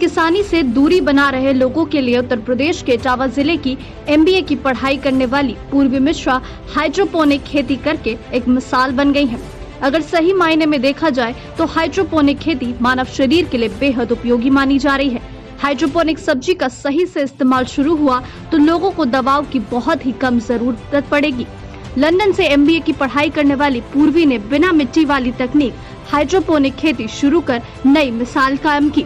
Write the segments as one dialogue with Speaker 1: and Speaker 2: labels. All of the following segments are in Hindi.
Speaker 1: किसानी से दूरी बना रहे लोगों के लिए उत्तर प्रदेश के इटावा जिले की MBA की पढ़ाई करने वाली पूर्वी मिश्रा हाइड्रोपोनिक खेती करके एक मिसाल बन गई हैं। अगर सही मायने में देखा जाए तो हाइड्रोपोनिक खेती मानव शरीर के लिए बेहद उपयोगी मानी जा रही है। हाइड्रोपोनिक सब्जी का सही से इस्तेमाल शुरू हुआ तो लोगों को दवाओं की बहुत ही कम जरूरत पड़ेगी। लंदन से MBA की पढ़ाई करने वाली पूर्वी ने बिना मिट्टी वाली तकनीक हाइड्रोपोनिक खेती शुरू कर नई मिसाल कायम की।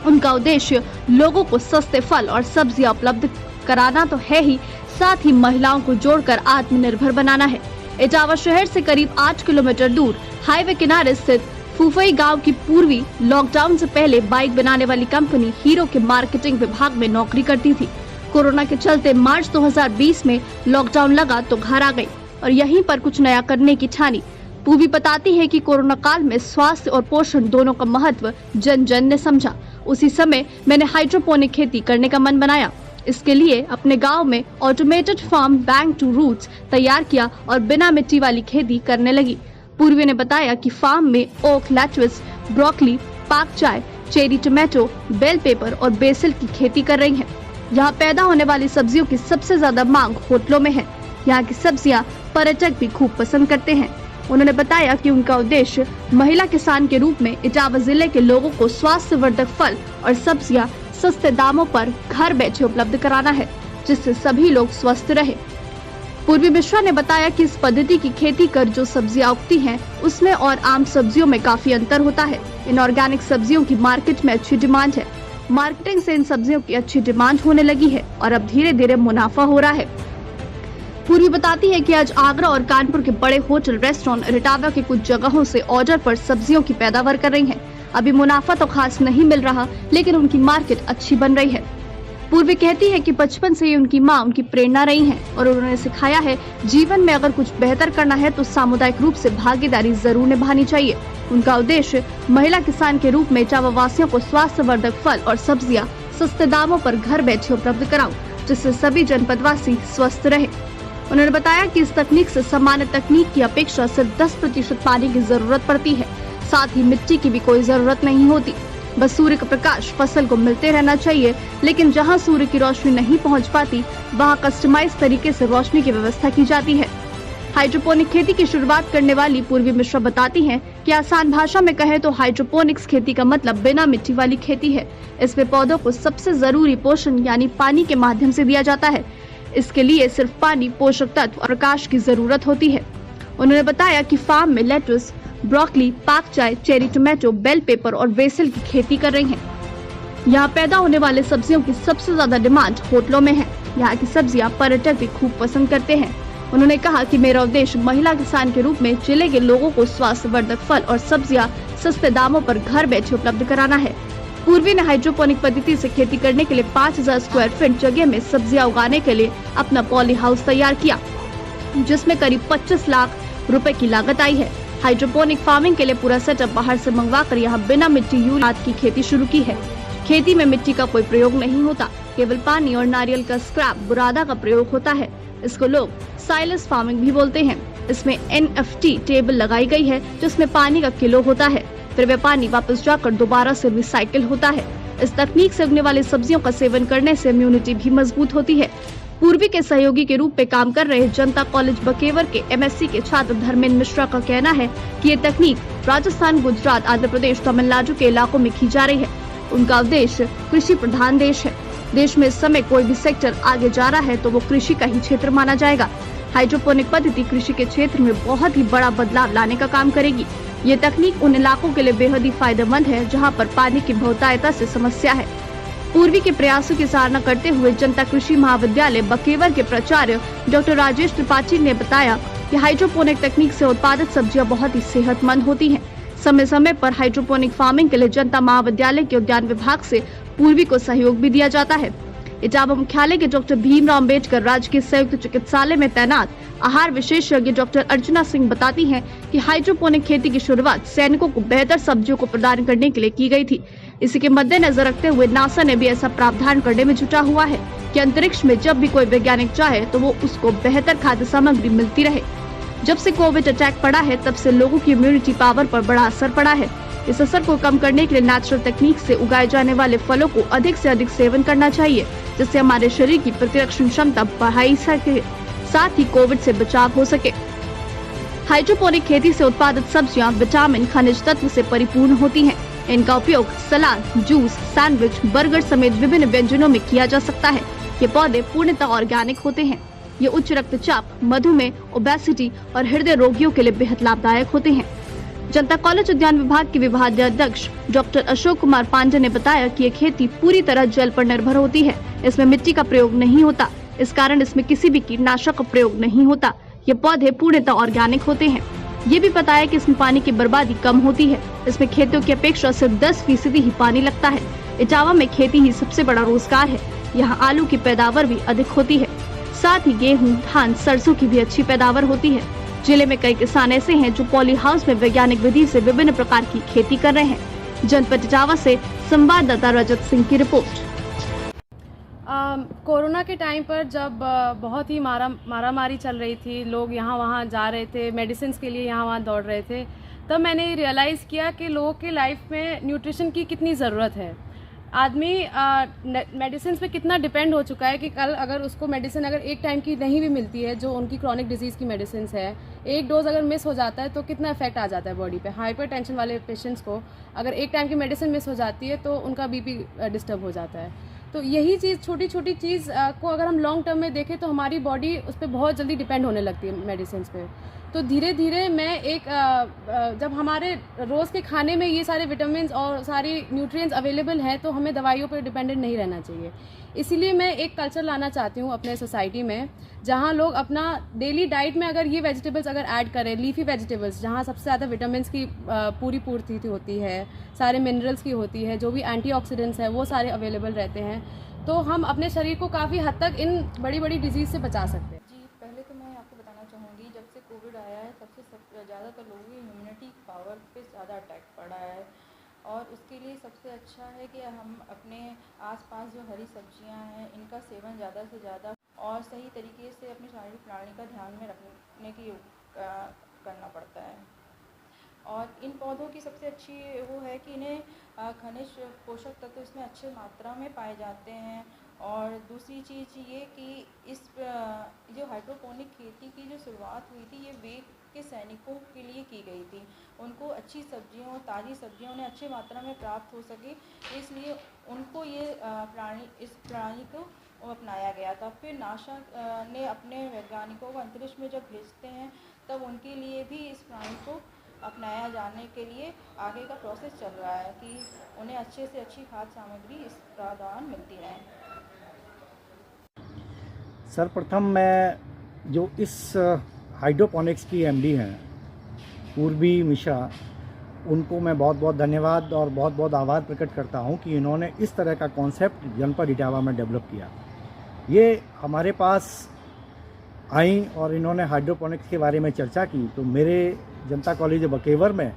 Speaker 1: उनका उद्देश्य लोगों को सस्ते फल और सब्जियां उपलब्ध कराना तो है ही, साथ ही महिलाओं को जोड़कर आत्मनिर्भर बनाना है। इटावा शहर से करीब 8 किलोमीटर दूर हाईवे किनारे स्थित फुफई गांव की पूर्वी लॉकडाउन से पहले बाइक बनाने वाली कंपनी हीरो के मार्केटिंग विभाग में नौकरी करती थी। कोरोना के चलते मार्च 2020 में लॉकडाउन लगा तो घर आ गई और यहीं पर कुछ नया करने की ठानी। पूर्वी बताती है कि कोरोना काल में स्वास्थ्य और पोषण दोनों का महत्व जन जन ने समझा। उसी समय मैंने हाइड्रोपोनिक खेती करने का मन बनाया। इसके लिए अपने गांव में automated farm bank to routes तैयार किया और बिना मिट्टी वाली खेती करने लगी। पूर्वी ने बताया कि फार्म में ओक, लेट्युस, ब्रोकली, पाक चाय, चेरी टोमेटो, बेल पेपर और बेसिल की खेती कर रही है। यहाँ पैदा होने वाली सब्जियों की सबसे ज्यादा मांग होटलों में है। यहाँ की सब्जियाँ पर्यटक भी खूब पसंद करते हैं। उन्होंने बताया कि उनका उद्देश्य महिला किसान के रूप में इटावा जिले के लोगों को स्वास्थ्यवर्धक फल और सब्जियां सस्ते दामों पर घर बैठे उपलब्ध कराना है, जिससे सभी लोग स्वस्थ रहे। पूर्वी मिश्रा ने बताया कि इस पद्धति की खेती कर जो सब्जियां उगती हैं, उसमें और आम सब्जियों में काफी अंतर होता है। इन ऑर्गेनिक सब्जियों की मार्केट में अच्छी डिमांड है। मार्केटिंग से इन सब्जियों की अच्छी डिमांड होने लगी है और अब धीरे धीरे मुनाफा हो रहा है। पूर्वी बताती है कि आज आगरा और कानपुर के बड़े होटल, रेस्टोरेंट इटावा के कुछ जगहों से ऑर्डर पर सब्जियों की पैदावार कर रही हैं। अभी मुनाफा तो खास नहीं मिल रहा, लेकिन उनकी मार्केट अच्छी बन रही है। पूर्वी कहती है कि बचपन से ही उनकी माँ उनकी प्रेरणा रही हैं और उन्होंने सिखाया है जीवन में अगर कुछ बेहतर करना है तो सामुदायिक रूप से भागीदारी जरूर निभानी चाहिए। उनका उद्देश्य महिला किसान के रूप में इटावा वासियों को स्वास्थ्यवर्धक फल और सब्जियाँ सस्ते दामों पर घर बैठे उपलब्ध कराऊं, जिससे सभी जनपदवासी स्वस्थ रहे। उन्होंने बताया कि इस तकनीक से सामान्य तकनीक की अपेक्षा सिर्फ 10% पानी की जरूरत पड़ती है। साथ ही मिट्टी की भी कोई जरूरत नहीं होती। बस सूर्य का प्रकाश फसल को मिलते रहना चाहिए, लेकिन जहां सूर्य की रोशनी नहीं पहुंच पाती, वहां कस्टमाइज तरीके से रोशनी की व्यवस्था की जाती है। हाइड्रोपोनिक खेती की शुरुआत करने वाली पूर्वी मिश्रा बताती हैं कि आसान भाषा में कहें तो हाइड्रोपोनिक्स खेती का मतलब बिना मिट्टी वाली खेती है। इसमें पौधों को सबसे जरूरी पोषण यानी पानी के माध्यम से दिया जाता है। इसके लिए सिर्फ पानी, पोषक तत्व और प्रकाश की जरूरत होती है। उन्होंने बताया कि फार्म में लेट्युस, ब्रोकली, पाक चाय, चेरी टोमेटो, बेल पेपर और बेसिल की खेती कर रही हैं। यहाँ पैदा होने वाले सब्जियों की सबसे ज्यादा डिमांड होटलों में है। यहाँ की सब्जियाँ पर्यटक भी खूब पसंद करते हैं। उन्होंने कहा कि मेरा उद्देश्य महिला किसान के रूप में जिले के लोगों को स्वास्थ्यवर्धक फल और सब्जियाँ सस्ते दामों पर घर बैठे उपलब्ध कराना है। पूर्वी ने हाइड्रोपोनिक पद्धति से खेती करने के लिए 5000 स्क्वायर फीट जगह में सब्जियां उगाने के लिए अपना पॉली हाउस तैयार किया, जिसमें करीब 25 लाख रुपए की लागत आई है। हाइड्रोपोनिक फार्मिंग के लिए पूरा सेटअप बाहर से मंगवाकर यहां बिना मिट्टी यूरिया की खेती शुरू की है। खेती में मिट्टी का कोई प्रयोग नहीं होता, केवल पानी और नारियल का स्क्रैप बुरादा का प्रयोग होता है। इसको लोग साइलेस फार्मिंग भी बोलते हैं। इसमें NFT टेबल लगाई गई है, जिसमें पानी का किलो होता है। फिर वह पानी वापस जाकर दोबारा से रिसाइकिल होता है। इस तकनीक से उगने वाली सब्जियों का सेवन करने से इम्यूनिटी भी मजबूत होती है। पूर्वी के सहयोगी के रूप में काम कर रहे जनता कॉलेज बकेवर के MSc के छात्र धर्मेंद्र मिश्रा का कहना है कि ये तकनीक राजस्थान, गुजरात, आंध्र प्रदेश, तमिलनाडु के इलाकों में की जा रही है। उनका उद्देश्य कृषि प्रधान देश है। देश में इस समय कोई भी सेक्टर आगे जा रहा है तो वो कृषि का ही क्षेत्र माना जाएगा। हाइड्रोपोनिक पद्धति कृषि के क्षेत्र में बहुत ही बड़ा बदलाव लाने का काम करेगी। ये तकनीक उन इलाकों के लिए बेहद ही फायदेमंद है जहां पर पानी की बहुतायता से समस्या है। पूर्वी के प्रयासों की सराहना करते हुए जनता कृषि महाविद्यालय बकेवर के प्राचार्य डॉक्टर राजेश त्रिपाठी ने बताया कि हाइड्रोपोनिक तकनीक से उत्पादित सब्जियां बहुत ही सेहतमंद होती हैं। समय समय पर हाइड्रोपोनिक फार्मिंग के लिए जनता महाविद्यालय के उद्यान विभाग से पूर्वी को सहयोग भी दिया जाता है। इटावा मुख्यालय के डॉक्टर भीमराव अम्बेडकर राजकीय संयुक्त चिकित्सालय में तैनात आहार विशेषज्ञ डॉक्टर अर्चना सिंह बताती हैं कि हाइड्रोपोनिक खेती की शुरुआत सैनिकों को बेहतर सब्जियों को प्रदान करने के लिए की गई थी। इसी के मद्देनजर रखते हुए नासा ने भी ऐसा प्रावधान करने में जुटा हुआ है कि अंतरिक्ष में जब भी कोई वैज्ञानिक चाहे तो वो उसको बेहतर खाद्य सामग्री मिलती रहे। जब से कोविड अटैक पड़ा है तब से लोगों की इम्यूनिटी पावर पर बड़ा असर पड़ा है। इस असर को कम करने के लिए नेचुरल तकनीक से उगाए जाने वाले फलों को अधिक से अधिक सेवन करना चाहिए, जिससे हमारे शरीर की प्रतिरक्षण क्षमता बढ़ाई सके, साथ ही कोविड से बचाव हो सके। हाइड्रोपोनिक खेती से उत्पादित सब्जियां विटामिन, खनिज तत्व से परिपूर्ण होती हैं। इनका उपयोग सलाद, जूस, सैंडविच, बर्गर समेत विभिन्न व्यंजनों में किया जा सकता है। ये पौधे पूर्णतः ऑर्गेनिक होते हैं। ये उच्च रक्तचाप, मधुमेह, ओबेसिटी और हृदय रोगियों के लिए बेहद लाभदायक होते हैं। जनता कॉलेज उद्यान विभाग के विभागाध्यक्ष डॉक्टर अशोक कुमार पांडे ने बताया कि ये खेती पूरी तरह जल पर निर्भर होती है। इसमें मिट्टी का प्रयोग नहीं होता, इस कारण इसमें किसी भी कीटनाशक का प्रयोग नहीं होता। ये पौधे पूर्णतः ऑर्गेनिक होते हैं। ये भी बताया कि इसमें पानी की बर्बादी कम होती है। इसमें खेतों की अपेक्षा सिर्फ 10% ही पानी लगता है। इटावा में खेती ही सबसे बड़ा रोजगार है। यहाँ आलू की पैदावार भी अधिक होती है, साथ ही गेहूं, धान, सरसों की भी अच्छी पैदावार होती है। जिले में कई किसान ऐसे हैं जो पॉली हाउस में वैज्ञानिक विधि से विभिन्न प्रकार की खेती कर रहे हैं। जनपद इटावा से संवाददाता रजत सिंह की रिपोर्ट।
Speaker 2: कोरोना के टाइम पर जब बहुत ही मारामारी चल रही थी, लोग यहाँ वहाँ जा रहे थे, मेडिसिन के लिए यहाँ वहाँ दौड़ रहे थे, तब मैंने रियलाइज़ किया कि लोगों के लाइफ में न्यूट्रिशन की कितनी ज़रूरत है। आदमी मेडिसिन पे कितना डिपेंड हो चुका है कि कल अगर उसको मेडिसिन अगर एक टाइम की नहीं भी मिलती है, जो उनकी क्रॉनिक डिजीज़ की मेडिसिन है, एक डोज अगर मिस हो जाता है तो कितना इफेक्ट आ जाता है बॉडी पे। हाइपर टेंशन वाले पेशेंट्स को अगर एक टाइम की मेडिसिन मिस हो जाती है तो उनका बीपी डिस्टर्ब हो जाता है। तो यही चीज़, छोटी छोटी चीज़ को अगर हम लॉन्ग टर्म में देखें तो हमारी बॉडी उस पर बहुत जल्दी डिपेंड होने लगती है मेडिसिन पे। तो धीरे धीरे मैं जब हमारे रोज़ के खाने में ये सारे विटामिन और सारी न्यूट्रिएंट्स अवेलेबल हैं तो हमें दवाइयों पर डिपेंडेंट नहीं रहना चाहिए। इसीलिए मैं एक कल्चर लाना चाहती हूँ अपने सोसाइटी में, जहाँ लोग अपना डेली डाइट में अगर ये वेजिटेबल्स अगर ऐड करें, लीफी वेजिटेबल्स, जहाँ सबसे ज़्यादा विटामिन की पूरी पूर्ति होती है, सारे मिनरल्स की होती है, जो भी एंटीऑक्सीडेंट्स है वो सारे अवेलेबल रहते हैं, तो हम अपने शरीर को काफ़ी हद तक इन बड़ी बड़ी डिजीज़ से बचा सकते हैं।
Speaker 3: जी, पहले तो मैं आपको बताना चाहूँगी, जब से कोविड आया है सबसे ज़्यादातर लोगों की इम्यूनिटी पावर पे ज़्यादा अटैक पड़ा है, और उसके लिए सबसे अच्छा है कि हम अपने आसपास जो हरी सब्जियां हैं इनका सेवन ज़्यादा से ज़्यादा और सही तरीके से अपनी शारीरिक प्रणाली का ध्यान में रखने की करना पड़ता है। और इन पौधों की सबसे अच्छी वो है कि इन्हें खनिज पोषक तत्व इसमें अच्छे मात्रा में पाए जाते हैं। और दूसरी चीज़ ये कि इस जो हाइड्रोपोनिक खेती की जो शुरुआत हुई थी, ये वे के सैनिकों के लिए की गई थी। उनको अच्छी सब्जियों, ताज़ी सब्जियों उन्हें अच्छी मात्रा में प्राप्त हो सके, इसलिए उनको ये इस प्रणाली को अपनाया गया था। फिर नासा ने अपने वैज्ञानिकों को अंतरिक्ष में जब भेजते हैं तब उनके लिए भी इस प्रणाली को अपनाया जाने के लिए आगे का प्रोसेस चल रहा है कि उन्हें अच्छे से अच्छी खाद्य सामग्री इस दौरान मिलती रहे।
Speaker 4: सर्वप्रथम मैं जो इस हाइड्रोपोनिक्स की एमडी हैं पूर्वी मिश्रा, उनको मैं बहुत बहुत धन्यवाद और बहुत बहुत आभार प्रकट करता हूं कि इन्होंने इस तरह का कॉन्सेप्ट जनपद इटावा में डेवलप किया। ये हमारे पास आई और इन्होंने हाइड्रोपोनिक्स के बारे में चर्चा की, तो मेरे जनता कॉलेज बकेवर में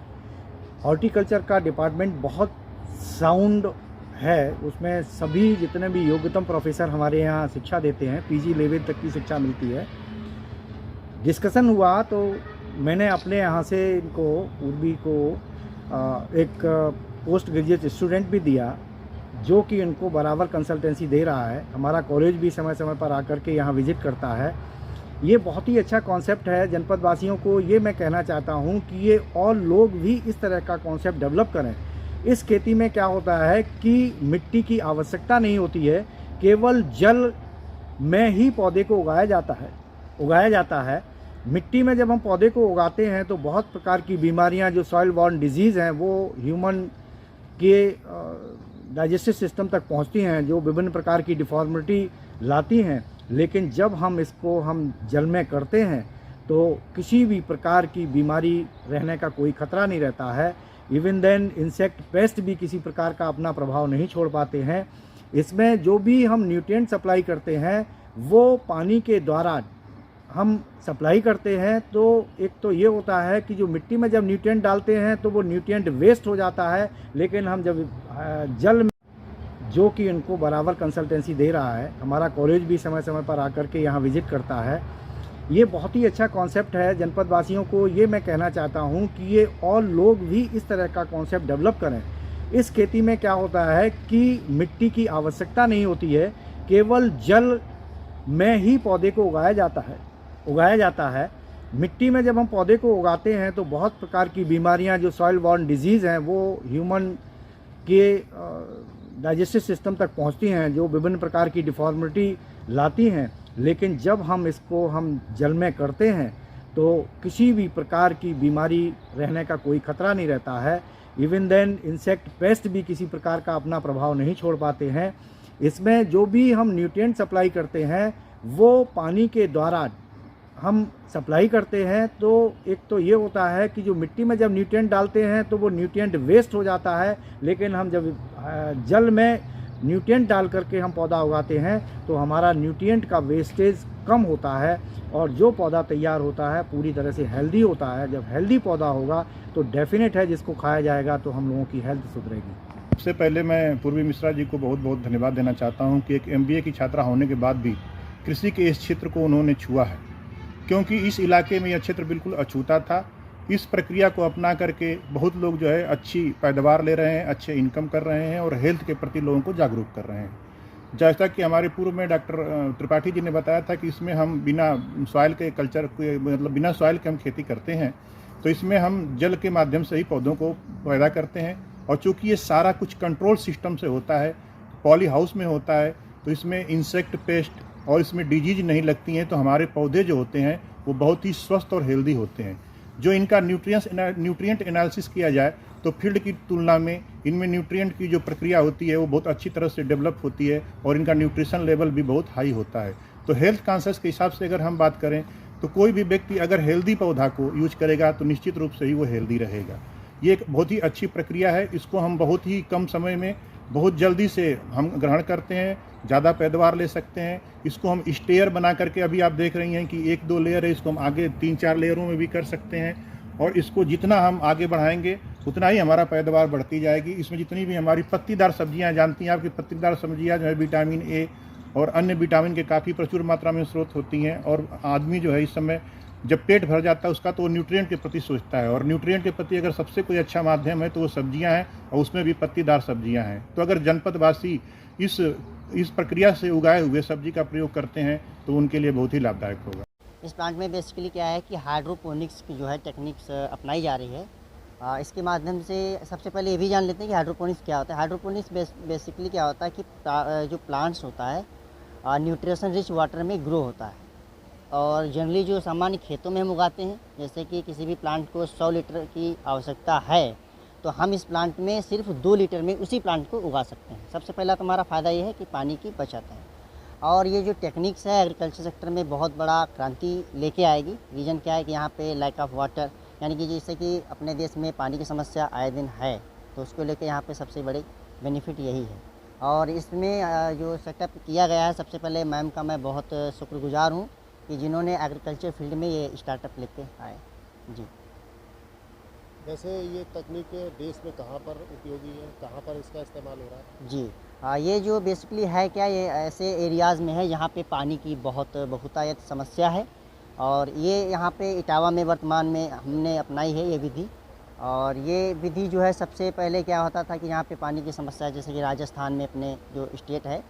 Speaker 4: हॉर्टिकल्चर का डिपार्टमेंट बहुत साउंड है। उसमें सभी जितने भी योग्यतम प्रोफेसर हमारे यहाँ शिक्षा देते हैं, पीजी लेवल तक की शिक्षा मिलती है। डिस्कशन हुआ तो मैंने अपने यहाँ से इनको पूर्वी को एक पोस्ट ग्रेजुएट स्टूडेंट भी दिया, जो कि इनको बराबर कंसल्टेंसी दे रहा है। हमारा कॉलेज भी समय समय पर आकर के यहाँ विजिट करता है। ये बहुत ही अच्छा कॉन्सेप्ट है। जनपद वासियों को ये मैं कहना चाहता हूँ कि ये और लोग भी इस तरह का कॉन्सेप्ट डेवलप करें। इस खेती में क्या होता है कि मिट्टी की आवश्यकता नहीं होती है, केवल जल में ही पौधे को उगाया जाता है। मिट्टी में जब हम पौधे को उगाते हैं तो बहुत प्रकार की बीमारियां जो सॉइल बॉर्न डिजीज़ हैं वो ह्यूमन के डाइजेस्टिव सिस्टम तक पहुंचती हैं, जो विभिन्न प्रकार की डिफॉर्मिटी लाती हैं। लेकिन जब हम इसको जल में करते हैं तो किसी भी प्रकार की बीमारी रहने का कोई खतरा नहीं रहता है। इवन देन इंसेक्ट पेस्ट भी किसी प्रकार का अपना प्रभाव नहीं छोड़ पाते हैं। इसमें जो भी हम न्यूट्रिएंट सप्लाई करते हैं वो पानी के द्वारा हम सप्लाई करते हैं। तो एक तो ये होता है कि जो मिट्टी में जब न्यूट्रिएंट डालते हैं तो वो न्यूट्रिएंट वेस्ट हो जाता है, लेकिन हम जब जल में, जो कि इनको बराबर कंसल्टेंसी दे रहा है, हमारा कॉलेज भी समय समय पर आकर के यहाँ विजिट करता है। ये बहुत ही अच्छा कॉन्सेप्ट है। जनपद वासियों को ये मैं कहना चाहता हूँ कि ये और लोग भी इस तरह का कॉन्सेप्ट डेवलप करें। इस खेती में क्या होता है कि मिट्टी की आवश्यकता नहीं होती है, केवल जल में ही पौधे को उगाया जाता है। मिट्टी में जब हम पौधे को उगाते हैं तो बहुत प्रकार की बीमारियां जो सॉइल बॉर्न डिजीज़ हैं वो ह्यूमन के डाइजेस्टिव सिस्टम तक पहुंचती हैं, जो विभिन्न प्रकार की डिफॉर्मिटी लाती हैं। लेकिन जब हम इसको जल में करते हैं तो किसी भी प्रकार की बीमारी रहने का कोई खतरा नहीं रहता है। इवन देन इंसेक्ट पेस्ट भी किसी प्रकार का अपना प्रभाव नहीं छोड़ पाते हैं। इसमें जो भी हम न्यूट्रिएंट सप्लाई करते हैं वो पानी के द्वारा हम सप्लाई करते हैं। तो एक तो ये होता है कि जो मिट्टी में जब न्यूट्रिएंट डालते हैं तो वो न्यूट्रिएंट वेस्ट हो जाता है, लेकिन हम जब जल में न्यूट्रिएंट डाल करके हम पौधा उगाते हैं तो हमारा न्यूट्रिएंट का वेस्टेज कम होता है और जो पौधा तैयार होता है पूरी तरह से हेल्दी होता है। जब हेल्दी पौधा होगा तो डेफिनेट है जिसको खाया जाएगा तो हम लोगों की हेल्थ सुधरेगी।
Speaker 5: सबसे पहले मैं पूर्वी मिश्रा जी को बहुत बहुत धन्यवाद देना चाहता हूं कि एक MBA की छात्रा होने के बाद भी कृषि के इस क्षेत्र को उन्होंने छुआ है, क्योंकि इस इलाके में यह क्षेत्र बिल्कुल अछूता था। इस प्रक्रिया को अपना करके बहुत लोग जो है अच्छी पैदावार ले रहे हैं, अच्छे इनकम कर रहे हैं और हेल्थ के प्रति लोगों को जागरूक कर रहे हैं। जैसा कि हमारे पूर्व में डॉक्टर त्रिपाठी जी ने बताया था कि इसमें हम बिना सॉइल के कल्चर के मतलब बिना सॉइल के हम खेती करते हैं, तो इसमें हम जल के माध्यम से ही पौधों को पैदा करते हैं। और चूँकि ये सारा कुछ कंट्रोल सिस्टम से होता है, पॉली हाउस में होता है, तो इसमें इंसेक्ट पेस्ट और इसमें डिजीज नहीं लगती हैं, तो हमारे पौधे जो होते हैं वो बहुत ही स्वस्थ और हेल्दी होते हैं। जो इनका न्यूट्रिएंट एनालिसिस किया जाए तो फील्ड की तुलना में इनमें न्यूट्रिएंट की जो प्रक्रिया होती है वो बहुत अच्छी तरह से डेवलप होती है और इनका न्यूट्रिशन लेवल भी बहुत हाई होता है। तो हेल्थ कॉन्शियस के हिसाब से अगर हम बात करें तो कोई भी व्यक्ति अगर हेल्दी पौधा को यूज करेगा तो निश्चित रूप से ही वो हेल्दी रहेगा। ये एक बहुत ही अच्छी प्रक्रिया है। इसको हम बहुत ही कम समय में बहुत जल्दी से हम ग्रहण करते हैं, ज़्यादा पैदावार ले सकते हैं। इसको हम स्टेयर बना करके अभी आप देख रही हैं कि 1-2 लेयर है, इसको हम आगे 3-4 लेयरों में भी कर सकते हैं और इसको जितना हम आगे बढ़ाएंगे उतना ही हमारा पैदावार बढ़ती जाएगी। इसमें जितनी भी हमारी पत्तीदार सब्जियां जानती हैं आपकी पत्तीदार सब्जियां जो है विटामिन ए और अन्य विटामिन के काफ़ी प्रचुर मात्रा में स्रोत होती हैं। और आदमी जो है इस समय जब पेट भर जाता है उसका तो वो न्यूट्रिएंट के प्रति सोचता है, और न्यूट्रिएंट के प्रति अगर सबसे कोई अच्छा माध्यम है तो वो सब्जियां हैं और उसमें भी पत्तीदार सब्जियां हैं। तो अगर जनपदवासी इस प्रक्रिया से उगाए हुए सब्जी का प्रयोग करते हैं तो उनके लिए बहुत ही लाभदायक होगा।
Speaker 6: इस प्लांट में बेसिकली क्या है कि हाइड्रोपोनिक्स की जो है टेक्निक्स अपनाई जा रही है। इसके माध्यम से सबसे पहले ये भी जान लेते हैं कि हाइड्रोपोनिक्स क्या होता है। हाइड्रोपोनिक्स बेसिकली क्या होता है कि जो प्लांट्स होता है न्यूट्रिशन रिच वाटर में ग्रो होता है, और जनरली जो सामान्य खेतों में हम उगाते हैं, जैसे कि किसी भी प्लांट को 100 लीटर की आवश्यकता है तो हम इस प्लांट में सिर्फ 2 लीटर में उसी प्लांट को उगा सकते हैं। सबसे पहला तो हमारा फ़ायदा ये है कि पानी की बचत है, और ये जो टेक्निक्स है एग्रीकल्चर सेक्टर में बहुत बड़ा क्रांति लेके आएगी। रीज़न क्या है कि यहाँ पे लैक ऑफ वाटर, यानी कि जैसे कि अपने देश में पानी की समस्या आए दिन है, तो उसको लेके यहाँ पे सबसे बड़ी बेनिफिट यही है। और इसमें जो सेटअप किया गया है, सबसे पहले मैम का मैं बहुत शुक्रगुजार हूँ कि जिन्होंने एग्रीकल्चर फील्ड में ये स्टार्टअप लेके आए। जी,
Speaker 7: वैसे ये तकनीक देश में कहाँ पर उपयोगी है, कहाँ पर इसका इस्तेमाल हो रहा है?
Speaker 6: जी, ये जो बेसिकली है क्या, ये ऐसे एरियाज़ में है जहाँ पे पानी की बहुत बहुतायत समस्या है, और ये यहाँ पे इटावा में वर्तमान में हमने अपनाई है ये विधि। और ये विधि जो है सबसे पहले क्या होता था कि यहाँ पे पानी की समस्या, जैसे कि राजस्थान में अपने जो स्टेट है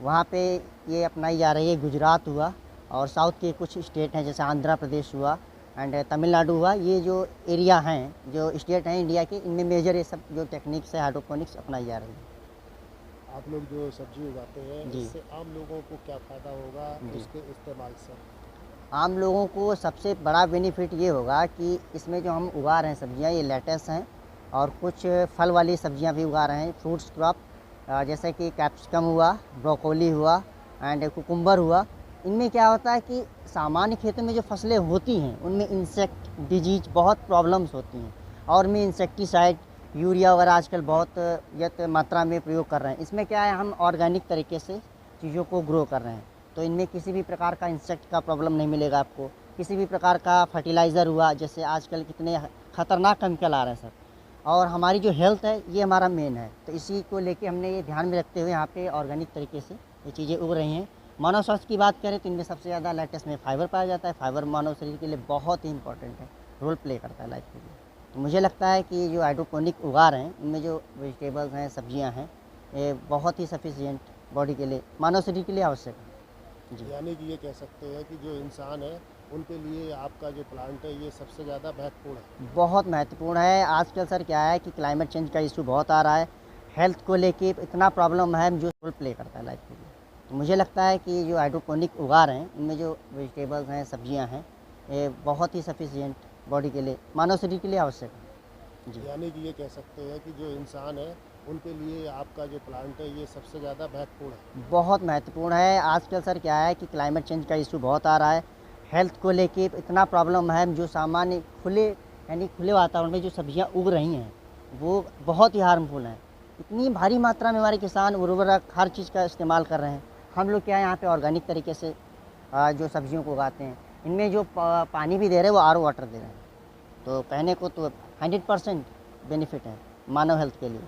Speaker 6: वहाँ पे ये अपनाई जा रही है, गुजरात हुआ और साउथ के कुछ स्टेट हैं जैसे आंध्र प्रदेश हुआ एंड तमिलनाडु हुआ। ये जो एरिया हैं, जो स्टेट हैं इंडिया के, इनमें मेजर ये सब जो टेक्निक्स है हाइड्रोपोनिक्स अपनाई जा रही है।
Speaker 7: आप लोग जो सब्जी उगाते हैं
Speaker 6: जी।
Speaker 7: इससे आम लोगों को क्या फ़ायदा होगा
Speaker 6: जी।
Speaker 7: उसके इस्तेमाल से?
Speaker 6: आम लोगों को सबसे बड़ा बेनिफिट ये होगा कि इसमें जो हम उगा रहे हैं सब्जियां, ये लेटस हैं और कुछ फल वाली सब्जियां भी उगा रहे हैं, फ्रूट्स क्रॉप, जैसे कि कैप्सिकम हुआ, ब्रोकोली हुआ एंड कुकुम्बर हुआ। इनमें क्या होता है कि सामान्य खेतों में जो फसलें होती हैं उनमें इंसेक्ट डिजीज बहुत प्रॉब्लम्स होती हैं, और में इंसेक्टिसाइड यूरिया वगैरह आजकल बहुत मात्रा में प्रयोग कर रहे हैं। इसमें क्या है, हम ऑर्गेनिक तरीके से चीज़ों को ग्रो कर रहे हैं, तो इनमें किसी भी प्रकार का इंसेक्ट का प्रॉब्लम नहीं मिलेगा आपको। किसी भी प्रकार का फर्टिलाइज़र हुआ, जैसे आजकल कितने ख़तरनाक केमिकल आ रहे हैं सर, और हमारी जो हेल्थ है ये हमारा मेन है, तो इसी को लेके हमने ये ध्यान में रखते हुए यहाँ पे ऑर्गेनिक तरीके से ये चीज़ें उग रही हैं। मानव स्वास्थ्य की बात करें तो इनमें सबसे ज़्यादा लेटेस्ट में फाइबर पाया जाता है। फाइबर मानव शरीर के लिए बहुत ही इंपॉर्टेंट है, रोल प्ले करता है लाइफ के लिए। तो मुझे लगता है कि जो हाइड्रोपोनिक उगा रहे हैं इनमें जो वेजिटेबल्स हैं, सब्जियां हैं, ये बहुत ही सफिशिएंट बॉडी के लिए, मानव शरीर के लिए आवश्यक है जी।
Speaker 7: यानी कि ये कह सकते हैं कि जो इंसान है उनके लिए आपका जो प्लांट है ये सबसे ज़्यादा महत्वपूर्ण है।
Speaker 6: बहुत महत्वपूर्ण है। आजकल सर क्या है कि क्लाइमेट चेंज का इशू बहुत आ रहा है, हेल्थ को लेके इतना प्रॉब्लम है जो रोल प्ले करता है लाइफ के लिए। तो मुझे लगता है कि जो हाइड्रोपोनिक उगा रहे हैं इनमें जो वेजिटेबल्स हैं, सब्जियां हैं, ये बहुत ही सफिशिएंट बॉडी के लिए, मानव शरीर के लिए आवश्यक है जी।
Speaker 7: यानी कि ये कह सकते हैं कि जो इंसान है उनके लिए आपका जो प्लांट है ये सबसे ज़्यादा महत्वपूर्ण है।
Speaker 6: बहुत महत्वपूर्ण है। आजकल सर क्या है कि क्लाइमेट चेंज का इशू बहुत आ रहा है, हेल्थ को लेके इतना प्रॉब्लम है, जो सामान्य खुले यानी खुले वातावरण में जो सब्जियां उग रही हैं वो बहुत ही हार्मफुल हैं। इतनी भारी मात्रा में हमारे किसान उर्वरक हर चीज़ का इस्तेमाल कर रहे हैं। हम लोग क्या है यहाँ पे ऑर्गेनिक तरीके से जो सब्जियों को उगाते हैं, इनमें जो पानी भी दे रहे हैं वो आर वाटर दे रहे हैं। तो कहने को तो 100% बेनिफिट है मानव हेल्थ के लिए।